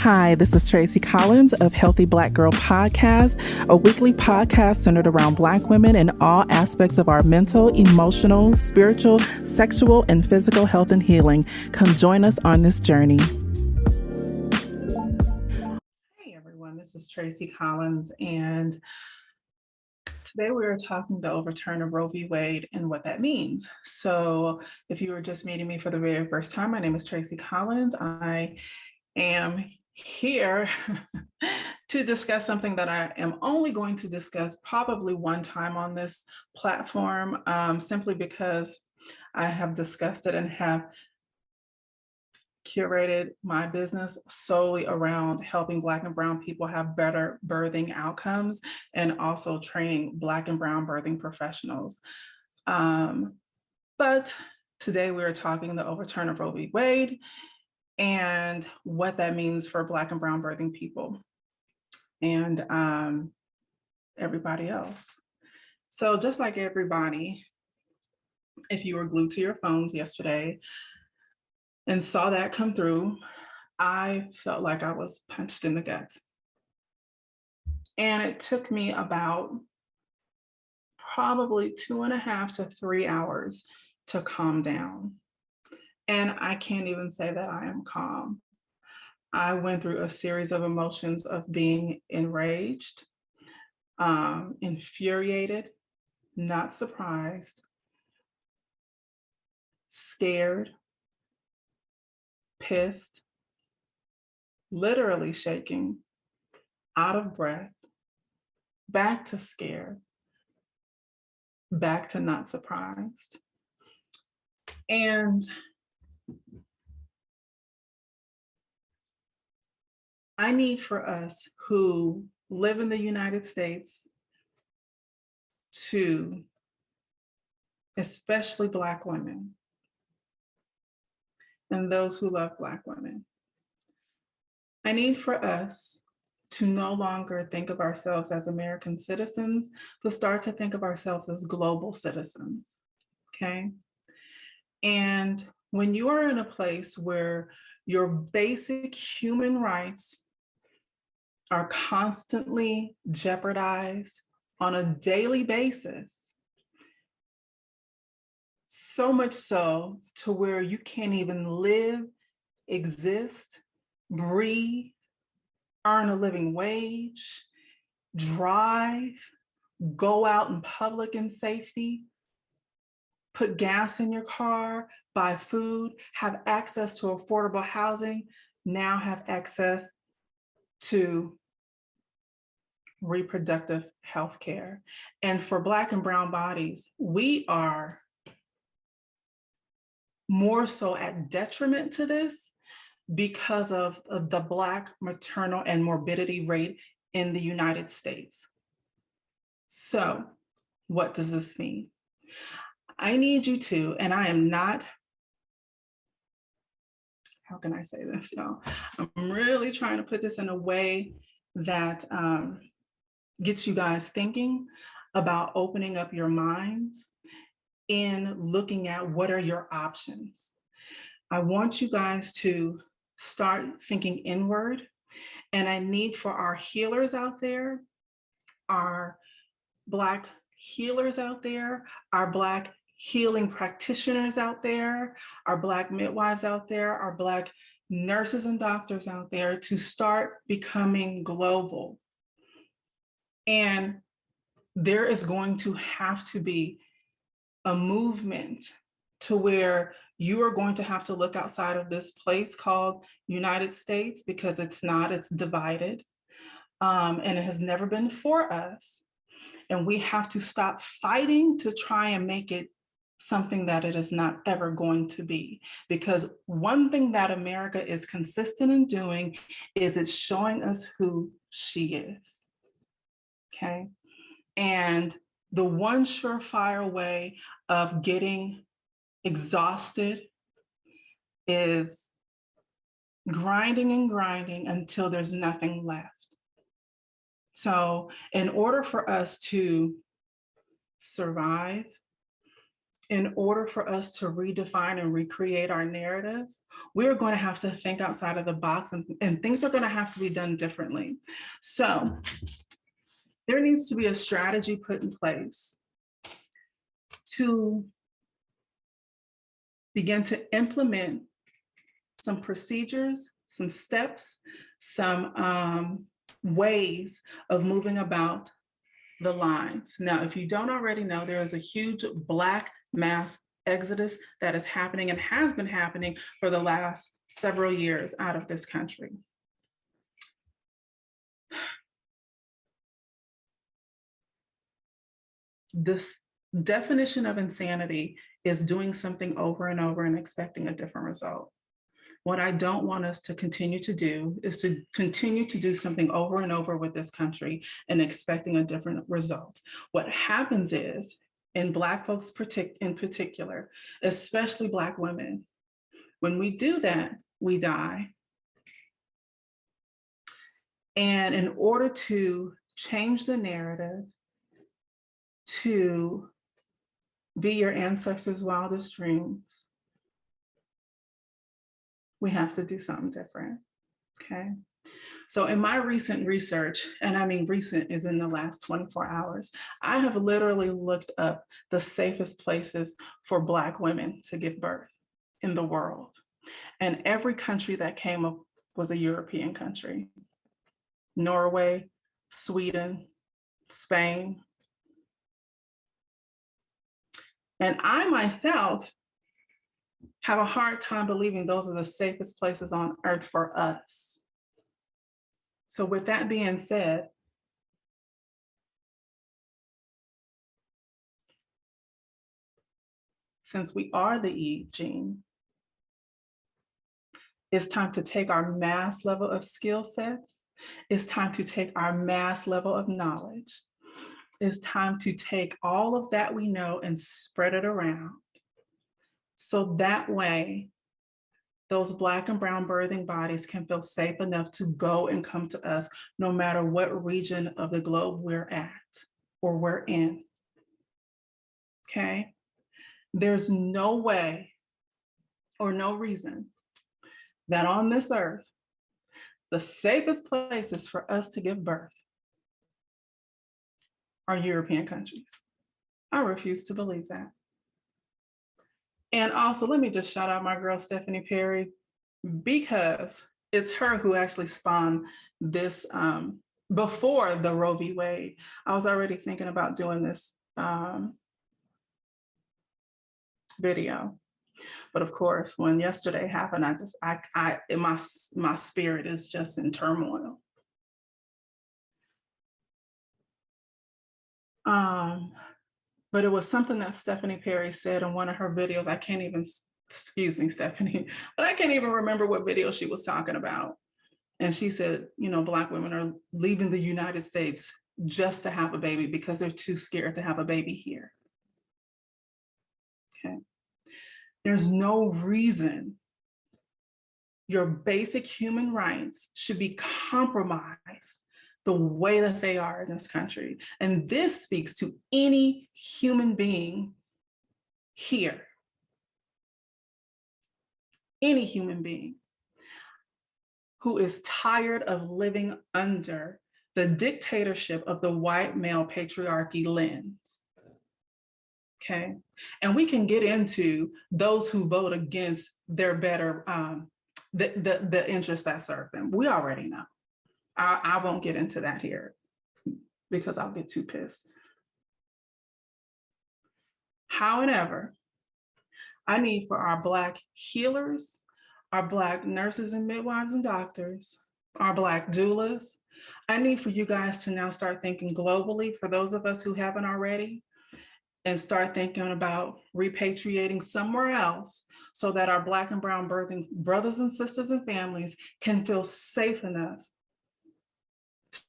Hi, this is Tracy Collins of Healthy Black Girl Podcast, a weekly podcast centered around Black women and all aspects of our mental, emotional, spiritual, sexual, and physical health and healing. Come join us on this journey. Hey everyone, this is Tracy Collins, and today we are talking the overturn of Roe v. Wade and what that means. So if you were just meeting me for the very first time, my name is Tracy Collins. I am here to discuss something that I am only going to discuss probably one time on this platform, simply because I have discussed it and have curated my business solely around helping Black and Brown people have better birthing outcomes and also training Black and Brown birthing professionals. But today we're talking the overturn of Roe v. Wade and what that means for Black and Brown birthing people and everybody else. So just like everybody, if you were glued to your phones yesterday and saw that come through, I felt like I was punched in the gut. And it took me about probably 2.5 to 3 hours to calm down. And I can't even say that I am calm. I went through a series of emotions of being enraged, infuriated, not surprised, scared, pissed, literally shaking, out of breath, back to scared, back to not surprised. And I need for us who live in the United States to, especially Black women and those who love Black women, I need for us to no longer think of ourselves as American citizens, but start to think of ourselves as global citizens, okay? And when you are in a place where your basic human rights are constantly jeopardized on a daily basis, so much so to where you can't even live, exist, breathe, earn a living wage, drive, go out in public in safety, put gas in your car, buy food, have access to affordable housing, now have access to reproductive health care. And for Black and Brown bodies, we are more so at detriment to this because of the Black maternal and morbidity rate in the United States. So what does this mean? I need you to, and I am not, how can I say this? No, I'm really trying to put this in a way that gets you guys thinking about opening up your minds in looking at what are your options. I want you guys to start thinking inward, and I need for our healers out there, our Black healers out there, our Black healing practitioners out there, our Black midwives out there, our Black nurses and doctors out there to start becoming global. And there is going to have to be a movement to where you are going to have to look outside of this place called United States, because it's not, it's divided. And it has never been for us. And we have to stop fighting to try and make it something that it is not ever going to be. Because one thing that America is consistent in doing is it's showing us who she is, okay? And the one surefire way of getting exhausted is grinding and grinding until there's nothing left. So in order for us to survive, in order for us to redefine and recreate our narrative, we're going to have to think outside of the box, and things are going to have to be done differently. So there needs to be a strategy put in place to begin to implement some procedures, some steps, some ways of moving about the lines. Now, if you don't already know, there is a huge Black mass exodus that is happening and has been happening for the last several years out of this country. This definition of insanity is doing something over and over and expecting a different result. What I don't want us to continue to do is to continue to do something over and over with this country and expecting a different result. What happens is, in Black folks in particular, especially Black women, when we do that, we die. And in order to change the narrative, to be your ancestors' wildest dreams, we have to do something different, okay? So in my recent research, and I mean recent is in the last 24 hours, I have literally looked up the safest places for Black women to give birth in the world. And every country that came up was a European country. Norway, Sweden, Spain. And I myself have a hard time believing those are the safest places on earth for us. So with that being said, since we are the Eve gene, it's time to take our mass level of skill sets. It's time to take our mass level of knowledge. It's time to take all of that we know and spread it around. So that way, those Black and brown birthing bodies can feel safe enough to go and come to us no matter what region of the globe we're at or we're in, okay? There's no way or no reason that on this earth, the safest places for us to give birth are European countries. I refuse to believe that. And also, let me just shout out my girl, Stephanie Perry, because it's her who actually spawned this before the Roe v. Wade. I was already thinking about doing this video. But of course, when yesterday happened, my spirit is just in turmoil. But it was something that Stephanie Perry said in one of her videos. I can't even, excuse me, Stephanie, but I can't even remember what video she was talking about. And she said, you know, Black women are leaving the United States just to have a baby because they're too scared to have a baby here. Okay. There's no reason your basic human rights should be compromised the way that they are in this country. And this speaks to any human being here. Any human being who is tired of living under the dictatorship of the white male patriarchy lens. Okay, and we can get into those who vote against their better, the interests that serve them. We already know. I won't get into that here because I'll get too pissed. However, I need for our Black healers, our Black nurses and midwives and doctors, our Black doulas, I need for you guys to now start thinking globally, for those of us who haven't already, and start thinking about repatriating somewhere else so that our Black and brown birthing brothers and sisters and families can feel safe enough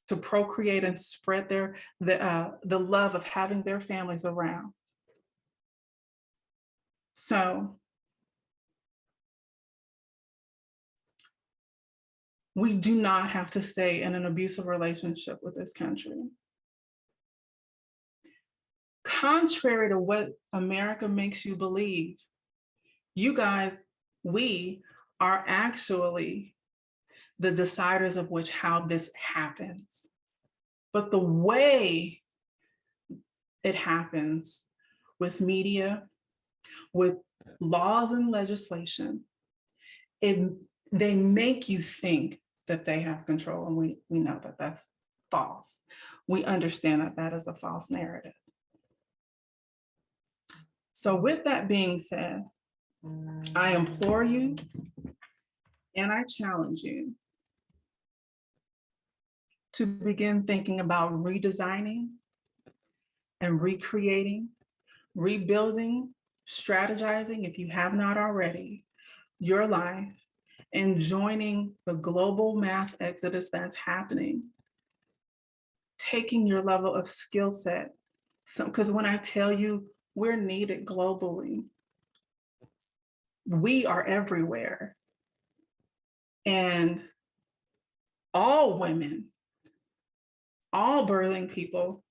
to procreate and spread the love of having their families around. So we do not have to stay in an abusive relationship with this country. contrary to what America makes you believe, you guys, we are actually the deciders of which how this happens. But the way it happens with media, with laws and legislation, they make you think that they have control, and we know that that's false. We understand that that is a false narrative. So with that being said, I implore you and I challenge you to begin thinking about redesigning and recreating, rebuilding, strategizing, if you have not already, your life, and joining the global mass exodus that's happening. Taking your level of skill set. Because when I tell you we're needed globally, we are everywhere. And all women, all birthing people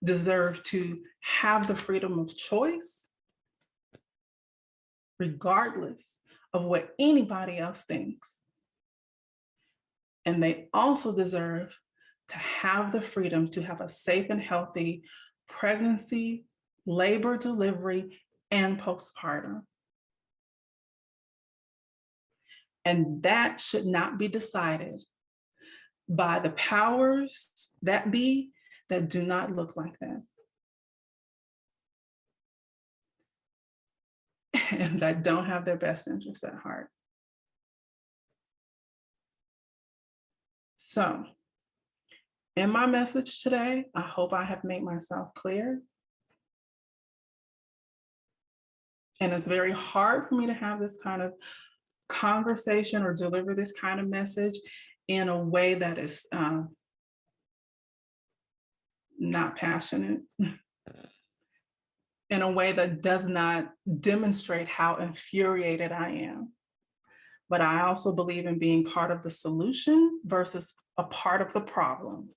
deserve to have the freedom of choice, regardless of what anybody else thinks. And they also deserve to have the freedom to have a safe and healthy pregnancy, labor, delivery, and postpartum. And that should not be decided by the powers that be that do not look like that. And that don't have their best interests at heart. So, in my message today, I hope I have made myself clear. And it's very hard for me to have this kind of conversation or deliver this kind of message in a way that is not passionate, in a way that does not demonstrate how infuriated I am. But I also believe in being part of the solution versus a part of the problem.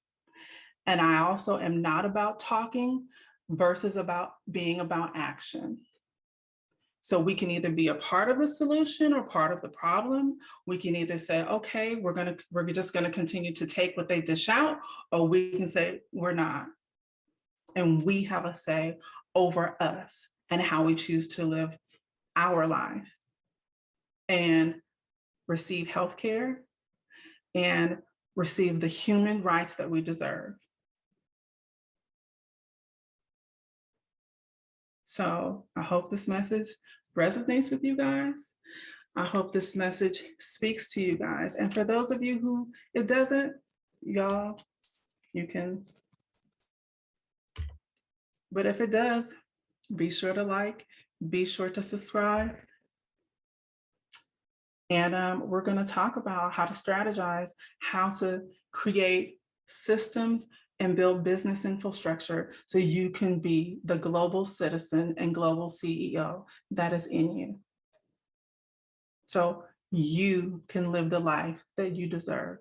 And I also am not about talking versus about being about action. So we can either be a part of the solution or part of the problem. We can either say, okay, we're just gonna continue to take what they dish out, or we can say we're not. And we have a say over us and how we choose to live our life and receive healthcare and receive the human rights that we deserve. So I hope this message resonates with you guys. I hope this message speaks to you guys. And for those of you who it doesn't, y'all, you can. But if it does, be sure to like, be sure to subscribe. And we're going to talk about how to strategize, how to create systems and build business infrastructure so you can be the global citizen and global CEO that is in you. So you can live the life that you deserve.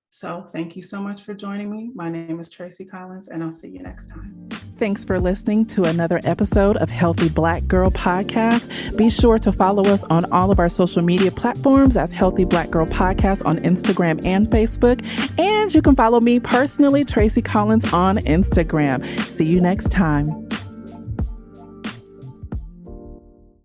So thank you so much for joining me. My name is Tracy Collins, and I'll see you next time. Thanks for listening to another episode of Healthy Black Girl Podcast. Be sure to follow us on all of our social media platforms as Healthy Black Girl Podcast on Instagram and Facebook. And you can follow me personally, Tracy Collins, on Instagram. See you next time.